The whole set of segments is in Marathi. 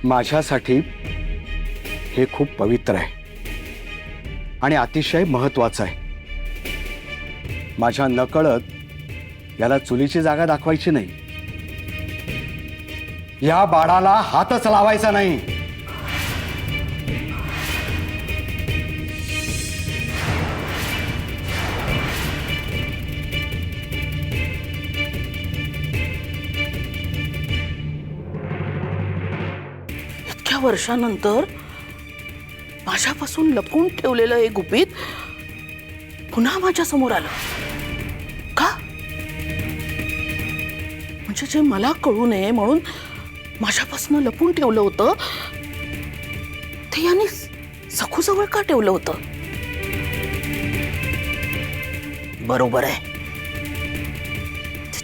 माझ्यासाठी हे खूप पवित्र आहे आणि अतिशय महत्वाचं आहे. माझ्या नकळत याला चुलीची जागा दाखवायची नाही. या बाळाला हातच लावायचा नाही. इतक्या वर्षानंतर माझ्यापासून लपवून ठेवलेलं हे गुपित पुन्हा माझ्या समोर आलं का? म्हणजे जे मला कळू नये म्हणून माझ्यापासून लपवून ठेवलं होतं ते याने सखूजवळ का ठेवलं होतं? बरोबर आहे,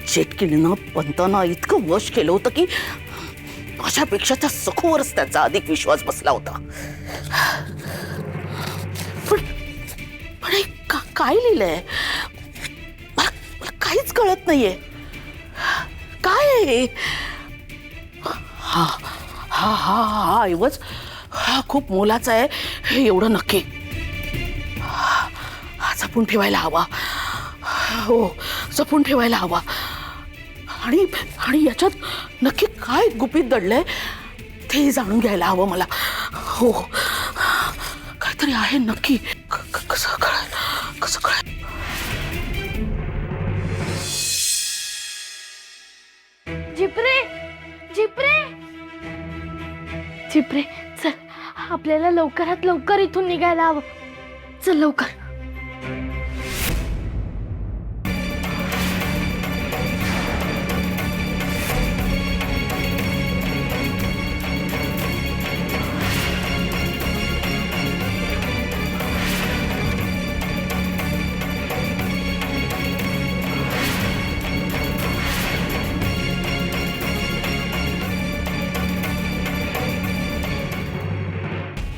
चेटकिणीनं पंतांना इतकं वश केलं होतं की माझ्यापेक्षा त्या सखूवरच त्याचा अधिक विश्वास बसला होता. पण हे काय लिहिलंय? मला काहीच कळत नाहीये. काय आहे? हा हा हा हा ऐवज हा खूप मोलाचा आहे हे एवढं नक्की. हा जपून ठेवायला हवा. हो, जपून ठेवायला हवा. आणि आणि याच्यात नक्की काय गुपित दडलंय ते जाणून घ्यायला हवं मला. हो, काहीतरी आहे नक्की. कसं कळेल? कसं कळेल? जिप्रे, जिप्रे, जिप्रे, चल आपल्याला लवकरात लवकर इथून निघायला हवं. चल लवकर.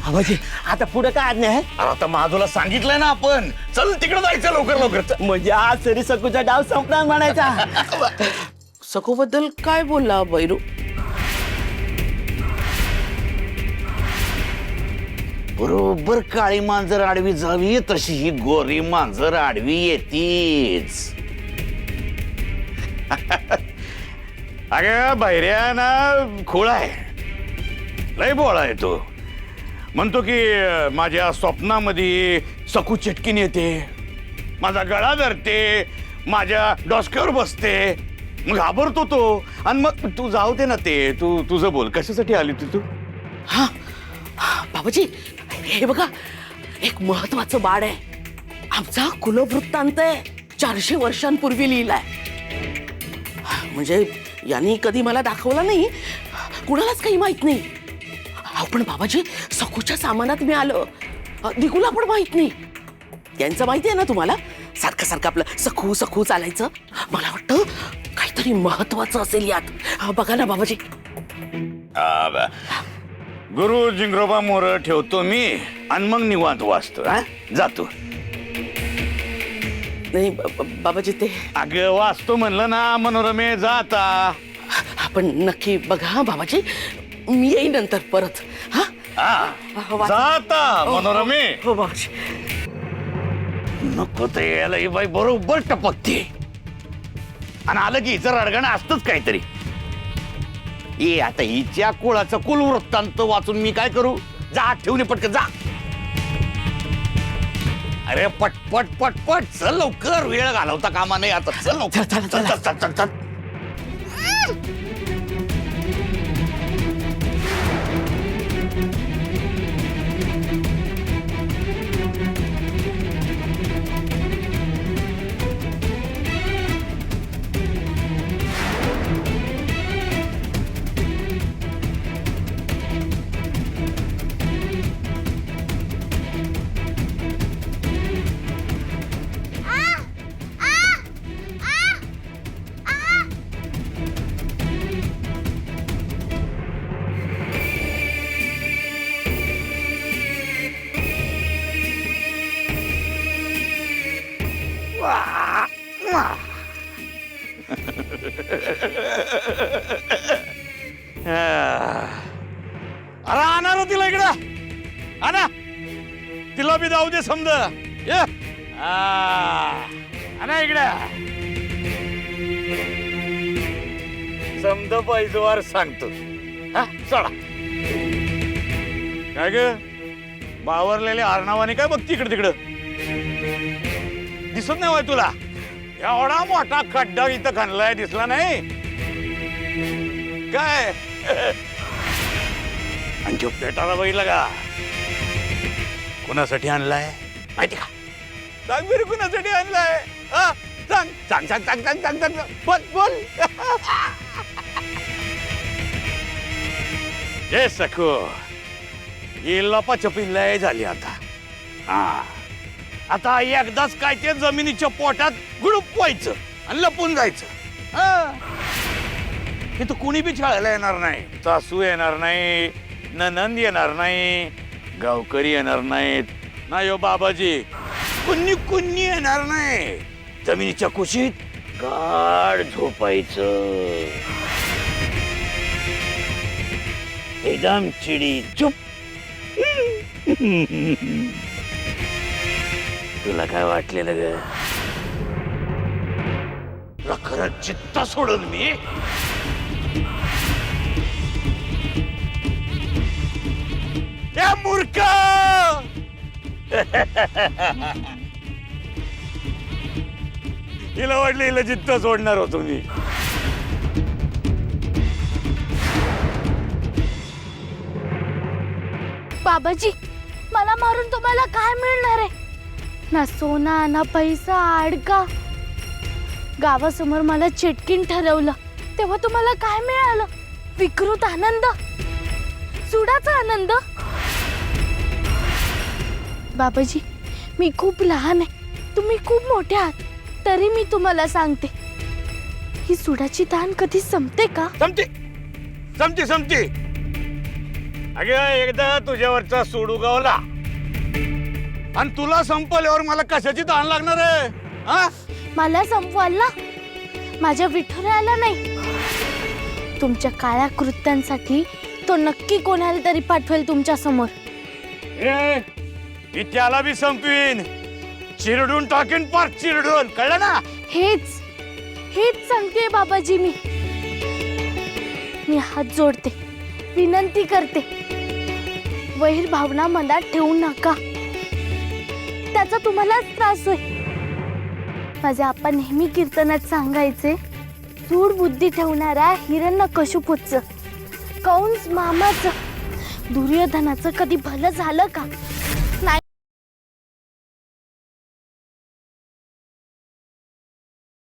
आवाजी आता पुढे काय आज्ञा आहे? आता माझूला सांगितलंय ना आपण. चल तिकडे जायचं लवकर लवकर. म्हणजे आज सरी सकूचा डाव संपणार म्हणायचा. सखूबद्दल काय बोलला बैरू? बरोबर काळी मांजर आडवी जावी तशी ही गोरी मांजर आडवी येतीच. अगं बहिऱ्या ना खोळा आहे, लय बोळा आहे तो. म्हणतो की माझ्या स्वप्नामध्ये सकू चटकीन येते, माझा गळा धरते, माझ्या डोसक्यावर बसते. मग घाबरतो तो. आणि मग तू जाऊ दे ना, ते तू तुझं बोल, कशासाठी आली तू? हा बाबाजी, हे बघा एक महत्वाचं बाळ आहे. आमचा कुलवृत्तांत आहे, 400 वर्षांपूर्वी लिहिलाय. म्हणजे यांनी कधी मला दाखवला नाही, कुणालाच काही माहित नाही. पण बाबाजी, सखूच्या सामानात मी आलं, दिगूला पण माहित नाही. यांचं माहिती आहे ना तुम्हाला, सारखं सारखं आपलं सखू सखू चालायचं. मला वाटतं काहीतरी महत्वाचं असेल यात. बघा ना बाबाजी. गुरु जिंगरोबा मोर ठेवतो मी आणि मग निवांत वाचतो. जातो. नाही बाबाजी, ते अगं वाचतो म्हणलं ना मनोरमे, जाता. आपण नक्की बघा हा बाबाजी, मी येईन नंतर परत. हा जाता मनोरमे. हो बाबाजी. नको ते यायला ही बाई बरोबर टपकते. आणि आलं की हिचं रडगाणं असतंच काहीतरी. ये आता हिच्या कुळाचं कुलवृत्तांत वाचून मी काय करू? जा ठेवणे पटकन जा. अरे पटपट पटपट चल लवकर, वेळ घालवता कामा नाही आता. चल लवकर, चल चल चल चल चल. अरे आणा तिला इकडं, आणा तिला बी जाऊ दे समज. ये आणा इकडं. समज पैजवार सांगतो. हा सोडा. काय ग बावरलेले आरणावाने काय बघ तिकडे तिकडं, दिसत नाही होय तुला? एवढा मोठा खड्डा इथं खणलाय, दिसला नाही काय? आणि तो पेटाला बघितला का? कुणासाठी आणलाय माहिती का? सांग बरं कुणासाठी आणलाय? हा सांग सांग सांग सांग सांग सांग सांग बोल बोल. ये सखो, ही लपाछपी लय झाली आता. हा आता एकदाच काय ते जमिनीच्या पोटात गुडूप व्हायचं आणि लपून जायचं. हा इथं कुणी बी खेळायला येणार नाही. सासू येणार नाही, ननंद येणार नाही, गावकरी येणार नाहीत, ना यो बाबाजी, कुणी कुणी येणार नाही. जमिनीच्या कुशीत गाढ झोपायचं. एकदम चिडी चुप. तुला काय वाटलेलं ग? तुला खरंच चित्त सोडून मी. ए मूर्ख, हिला वाटलं हिला चित्त सोडणार होतो मी. बाबाजी, मला मारून तुम्हाला काय मिळणार आहे? ना सोना ना पैसा आडका. गावासमोर मला चेटकीन ठरवलं तेव्हा तुम्हाला काय मिळालं? विकृत आनंद, सुडाचा आनंद. बाबाजी, मी खूप लहान आहे, तुम्ही खूप मोठे आहात, तरी मी तुम्हाला सांगते, ही सुडाची ताण कधी संपते का? संपते संपते संपते. अगं एकदा तुझ्यावरचा सूड उगवला आणि तुला संपल्यावर मला कशाची ताण लागणार आहे? हा मला संपवायला माझ्या विठुरायाला नाही, तुमच्या काळ्या कृत्यांसाठी तो नक्की कोणाला तरी पाठवेल तुमच्या समोर. मी त्याला बी संपवीन, चिरडून टाकीन, पार चिरडून. कळलं ना? हेच हेच सांगते बाबाजी. मी हात जोडते, विनंती करते, वैर भावना मनात ठेवू नका, त्याचा तुम्हालाच त्रास होईल. माझे आप्पा नेहमी कीर्तनात सांगायचे, सूड बुद्धी ठेवणाऱ्या हिरण्यकशिपूचं, कंस मामाचं, दुर्योधनाचं कधी भलं झालं का?